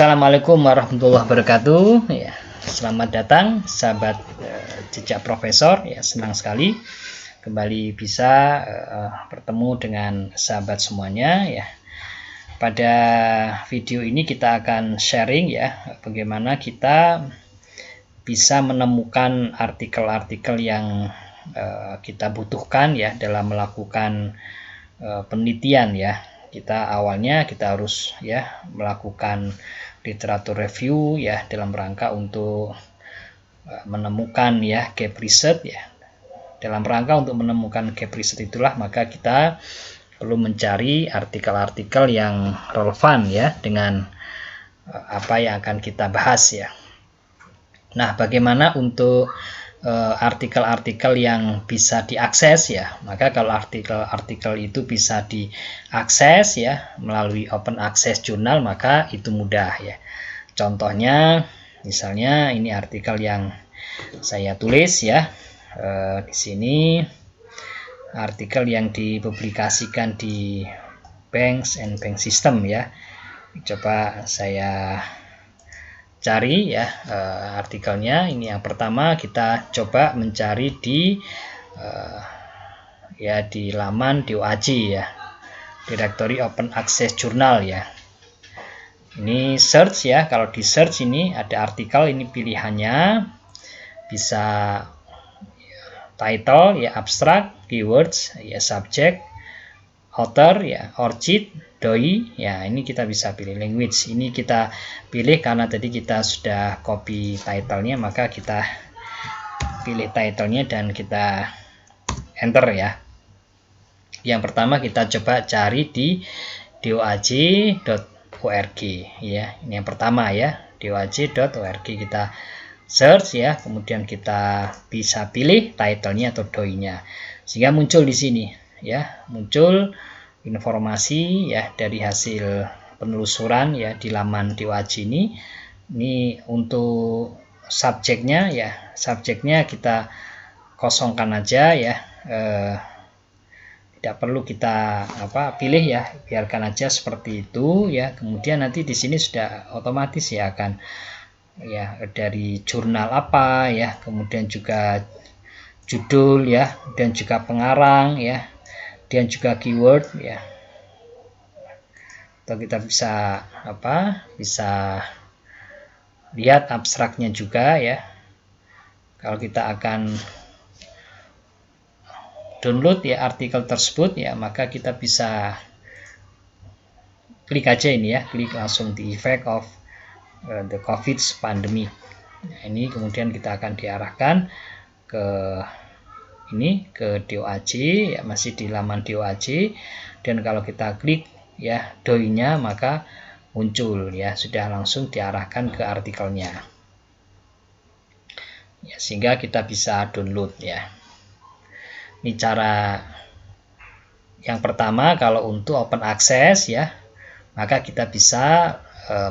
Assalamualaikum warahmatullahi wabarakatuh. Ya, selamat datang sahabat jejak profesor. Ya, senang sekali kembali bisa bertemu dengan sahabat semuanya. Ya, pada video ini kita akan sharing ya bagaimana kita bisa menemukan artikel-artikel yang kita butuhkan ya dalam melakukan penelitian ya. Awalnya kita harus ya melakukan literatur review ya dalam rangka untuk menemukan ya gap research ya. Dalam rangka untuk menemukan gap research itulah maka kita perlu mencari artikel-artikel yang relevan ya dengan apa yang akan kita bahas ya. Nah, bagaimana untuk artikel-artikel yang bisa diakses ya, maka kalau artikel-artikel itu bisa diakses ya melalui open access jurnal maka itu mudah ya. Contohnya misalnya ini artikel yang saya tulis ya, di sini artikel yang dipublikasikan di Banks and Bank System ya. Coba saya cari ya artikelnya. Ini yang pertama, kita coba mencari di laman DOAJ ya, Directory Open Access Journal ya. Ini search ya, kalau di search ini ada artikel, ini pilihannya bisa title ya, abstract, keywords ya, subject, author ya, ORCID, DOI ya. Ini kita bisa pilih language, ini kita pilih karena tadi kita sudah copy titlenya, maka kita pilih titlenya dan kita enter ya. Yang pertama kita coba cari di doaj.org ya. Ini yang pertama ya, doaj.org, kita search ya, kemudian kita bisa pilih titlenya atau DOI-nya sehingga muncul di sini ya, muncul informasi ya dari hasil penelusuran ya di laman DOAJ ini. Ini untuk subjeknya ya, subjeknya kita kosongkan aja ya, tidak perlu kita pilih ya, biarkan aja seperti itu ya. Kemudian nanti di sini sudah otomatis ya akan ya dari jurnal apa ya, kemudian juga judul ya, dan juga pengarang ya, dan juga keyword ya. Atau kita bisa bisa lihat abstraknya juga ya. Kalau kita akan download ya artikel tersebut ya, maka kita bisa klik aja ini ya, klik langsung di effect of the COVID pandemic. Nah, ini kemudian kita akan diarahkan ke ini, ke DOAJ ya, masih di laman DOAJ, dan kalau kita klik ya DOI-nya maka muncul ya, sudah langsung diarahkan ke artikelnya ya, sehingga kita bisa download ya. Ini cara yang pertama. Kalau untuk open access ya, maka kita bisa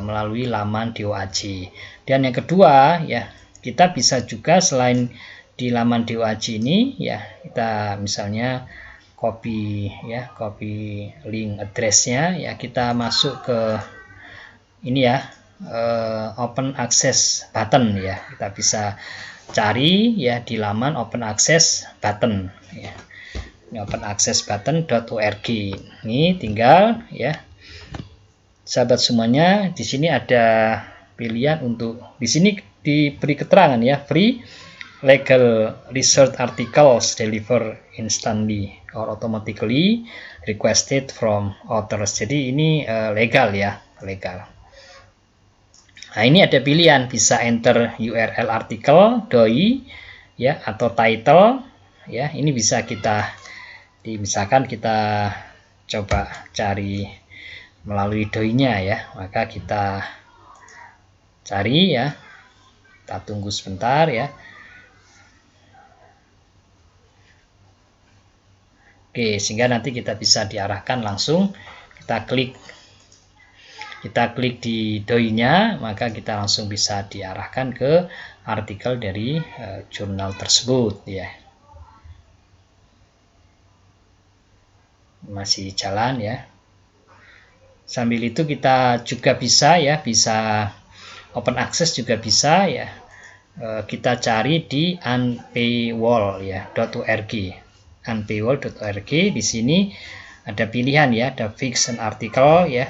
melalui laman DOAJ. Dan yang kedua ya, kita bisa juga selain di laman DOAJ ini ya, kita misalnya copy link address-nya ya, kita masuk ke ini ya, open access button ya, kita bisa cari ya di laman open access button ya. Ini open access button.org. Ini tinggal ya, sahabat semuanya, di sini ada pilihan untuk, di sini diberi keterangan ya, free legal research articles delivered instantly or automatically requested from authors. Jadi ini legal ya, legal. Nah, ini ada pilihan, bisa enter URL artikel, DOI ya, atau title ya. Ini bisa kita, misalkan kita coba cari melalui DOI-nya ya, maka kita cari ya, kita tunggu sebentar ya. Oke, sehingga nanti kita bisa diarahkan langsung, kita klik di DOI-nya, maka kita langsung bisa diarahkan ke artikel dari jurnal tersebut ya. Masih jalan ya, Sambil itu kita juga bisa ya, bisa open access juga bisa ya. Kita cari di unpaywall ya .org. unpaywall.org. Di sini ada pilihan ya, ada fix an article ya,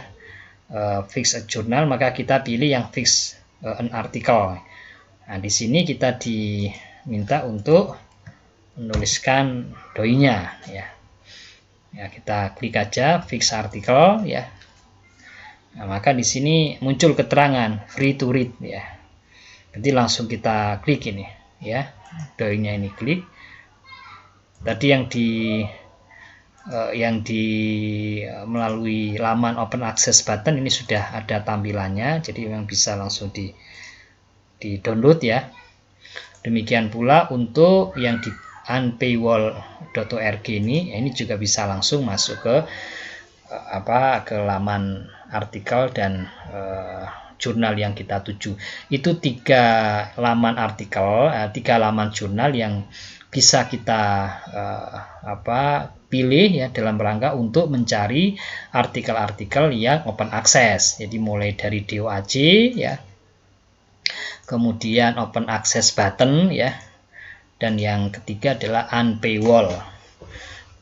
fix a journal, maka kita pilih yang fix an article. Nah, di sini kita diminta untuk menuliskan doi-nya ya. Ya, kita klik aja fix article ya. Nah, maka di sini muncul keterangan free to read ya. Nanti langsung kita klik ini ya, doi-nya ini klik. Tadi yang di melalui laman open access button ini sudah ada tampilannya, jadi memang bisa langsung di download ya. Demikian pula untuk yang di unpaywall.org ini juga bisa langsung masuk ke ke laman artikel dan jurnal yang kita tuju. Itu 3 laman artikel, 3 laman jurnal yang bisa kita pilih ya dalam rangka untuk mencari artikel-artikel yang open access. Jadi mulai dari DOAJ ya, kemudian open access button ya, dan yang ketiga adalah unpaywall.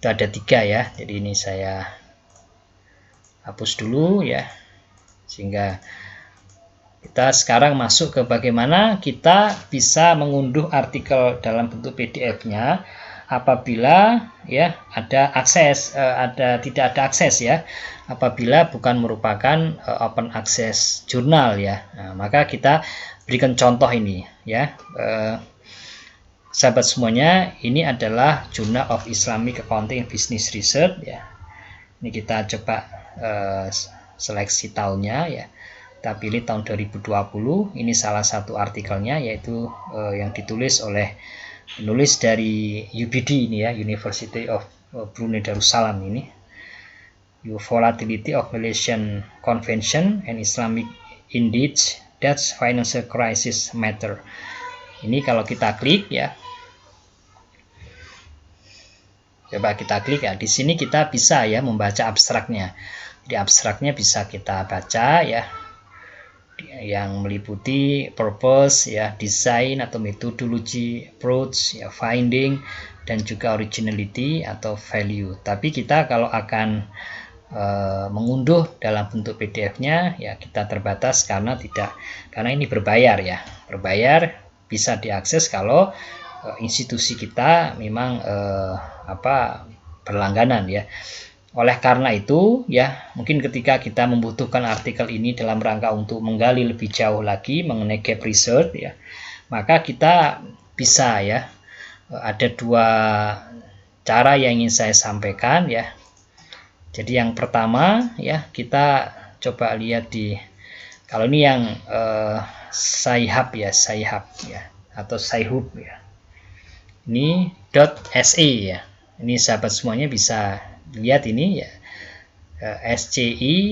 Itu ada 3 ya. Jadi ini saya hapus dulu ya, sehingga kita sekarang masuk ke bagaimana kita bisa mengunduh artikel dalam bentuk PDF-nya apabila ya ada akses, tidak ada akses ya, apabila bukan merupakan open access jurnal ya. Nah, maka kita berikan contoh ini ya, sahabat semuanya, ini adalah Journal of Islamic Accounting and Business Research ya. Ini kita coba seleksi tahunnya ya. Kita pilih tahun 2020. Ini salah satu artikelnya, yaitu yang ditulis oleh penulis dari UBD ini ya, University of Brunei Darussalam ini. Volatility of Malaysian Convention and Islamic Index, That's Financial Crisis Matter. Ini kalau kita klik ya. Coba kita klik ya. Di sini kita bisa ya membaca abstraknya. Di abstraknya bisa kita baca ya, yang meliputi purpose ya, design atau methodology, approach ya, finding, dan juga originality atau value. Tapi kita kalau akan mengunduh dalam bentuk PDF-nya ya kita terbatas karena ini berbayar ya. Berbayar bisa diakses kalau institusi kita memang berlangganan ya. Oleh karena itu ya, mungkin ketika kita membutuhkan artikel ini dalam rangka untuk menggali lebih jauh lagi mengenai gap research ya, maka kita bisa ya, ada 2 cara yang ingin saya sampaikan ya. Jadi yang pertama ya, kita coba lihat kalau ini yang Sci-Hub ya, atau Sci-Hub ya. Ini .se ya. Ini sahabat semuanya bisa lihat ini ya, sci-hub.se.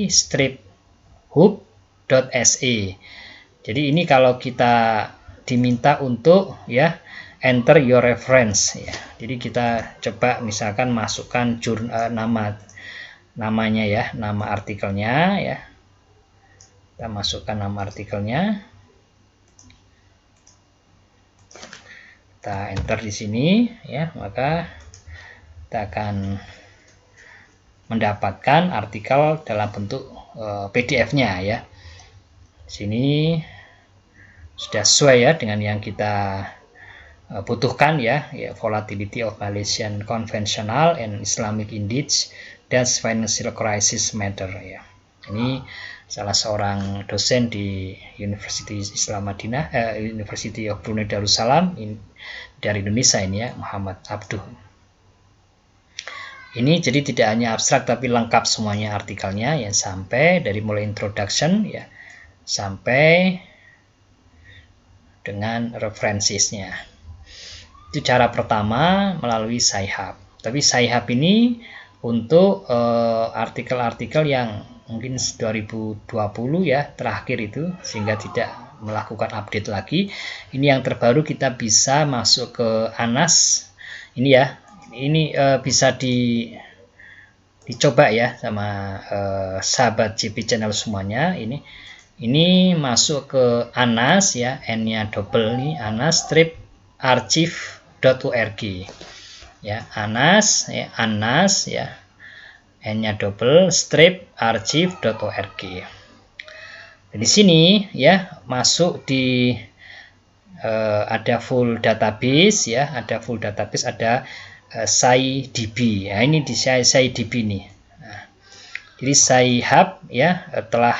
Jadi ini kalau kita diminta untuk ya enter your reference ya. Jadi kita coba misalkan masukkan namanya ya, nama artikelnya ya. Kita masukkan nama artikelnya. Kita enter di sini ya, maka kita akan mendapatkan artikel dalam bentuk PDF-nya ya. Sini sudah sesuai ya dengan yang kita butuhkan ya, Volatility of Malaysian Conventional and Islamic Index, That's Financial Crisis Matter ya. Ini salah seorang dosen di University Islam Madinah, University of Brunei Darussalam dari Indonesia ini ya, Muhammad Abduh. Ini jadi tidak hanya abstrak tapi lengkap semuanya artikelnya ya, sampai dari mulai introduction ya sampai dengan referensinya. Itu cara pertama melalui Sci-Hub. Tapi Sci-Hub ini untuk artikel-artikel yang mungkin 2020 ya terakhir itu, sehingga tidak melakukan update lagi. Ini yang terbaru, kita bisa masuk ke ANAS ini ya. Ini bisa dicoba ya sama sahabat JP Channel semuanya. Ini masuk ke ANAS ya, N-nya double nih, anas-archive.org ya, ANAS ya, N-nya double archive.org. Di sini ya masuk di ada full database ya, ada SciDB. Nah, ini di SciDB nih. Nah, jadi Sci-Hub ya telah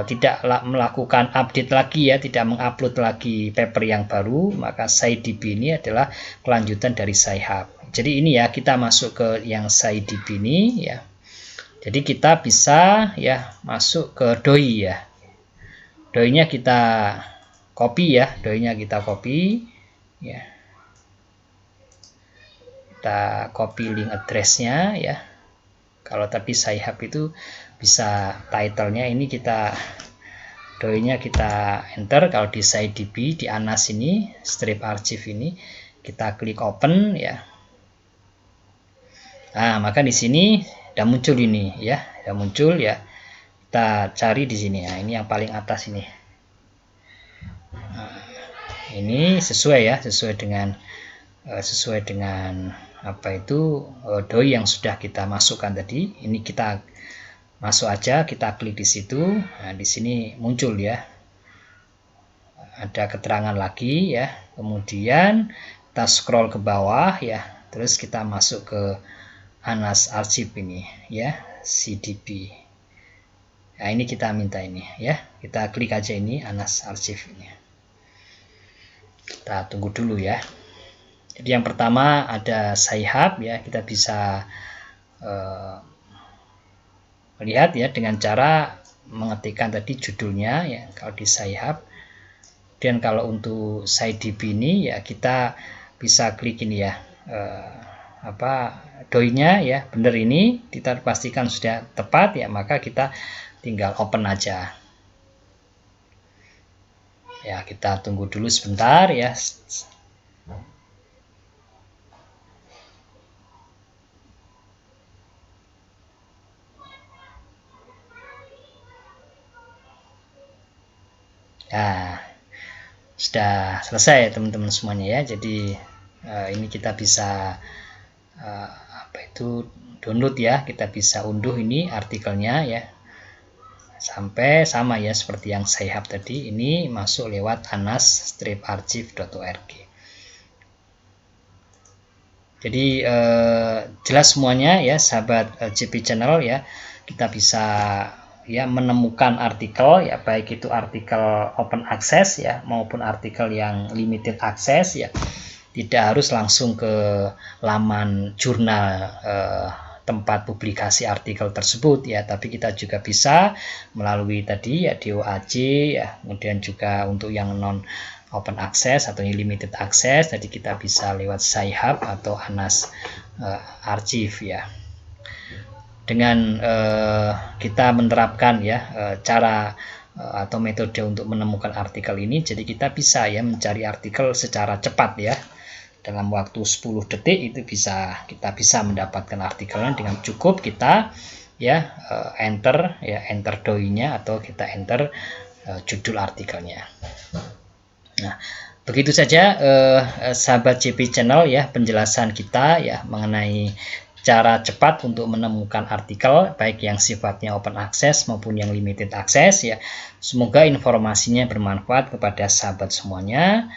tidak melakukan update lagi ya, tidak mengupload lagi paper yang baru, maka SciDB ini adalah kelanjutan dari Sci-Hub. Jadi ini ya, kita masuk ke yang SciDB ini ya. Jadi kita bisa ya masuk ke doi ya. Doi-nya kita copy ya, doi-nya kita copy ya. Kita copy link address-nya ya. Kalau tadi Sci-Hub itu bisa title-nya, ini kita doi-nya kita enter. Kalau di SciDB di ANAS ini strip archive ini kita klik open ya. Nah, maka di sini udah muncul ini ya, udah muncul ya. Kita cari di sini ya, ini yang paling atas ini. Nah, ini sesuai ya, sesuai dengan apa itu doi yang sudah kita masukkan tadi. Ini kita masuk aja, kita klik di situ. Nah, di sini muncul ya, ada keterangan lagi ya. Kemudian kita scroll ke bawah ya, terus kita masuk ke ANAS Archive ini ya, CDB. Nah, ini kita minta ini ya, kita klik aja ini ANAS Archive ini. Kita tunggu dulu ya. Jadi yang pertama ada Sci-Hub ya, kita bisa melihat ya dengan cara mengetikkan tadi judulnya ya kalau di Sci-Hub. Dan kalau untuk SciDB ini ya kita bisa klik ini ya, doi-nya ya benar, ini kita pastikan sudah tepat ya, maka kita tinggal open aja ya. Kita tunggu dulu sebentar ya. Nah, sudah selesai teman-teman semuanya ya. Jadi ini kita bisa download ya, kita bisa unduh ini artikelnya ya, sampai sama ya seperti yang Sci-Hub tadi, ini masuk lewat anas-archive.org. Jadi jelas semuanya ya sahabat JP Channel ya, kita bisa ya menemukan artikel ya, baik itu artikel open access ya maupun artikel yang limited access ya. Tidak harus langsung ke laman jurnal tempat publikasi artikel tersebut ya, tapi kita juga bisa melalui tadi ya DOAJ ya, kemudian juga untuk yang non open access atau yang limited access tadi kita bisa lewat Sci-Hub atau ANAS Archive ya. Dengan kita menerapkan ya cara atau metode untuk menemukan artikel ini, jadi kita bisa ya mencari artikel secara cepat ya. Dalam waktu 10 detik itu kita bisa mendapatkan artikelnya dengan cukup kita ya enter doi-nya atau kita enter judul artikelnya. Nah, begitu saja sahabat JP Channel ya penjelasan kita ya mengenai cara cepat untuk menemukan artikel baik yang sifatnya open access maupun yang limited access ya. Semoga informasinya bermanfaat kepada sahabat semuanya.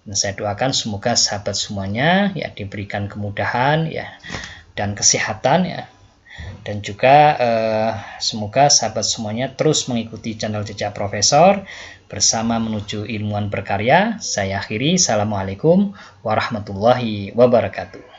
Dan saya doakan semoga sahabat semuanya ya diberikan kemudahan ya dan kesehatan ya, dan juga semoga sahabat semuanya terus mengikuti channel Jejak Profesor bersama menuju ilmuwan berkarya. Saya akhiri, assalamualaikum warahmatullahi wabarakatuh.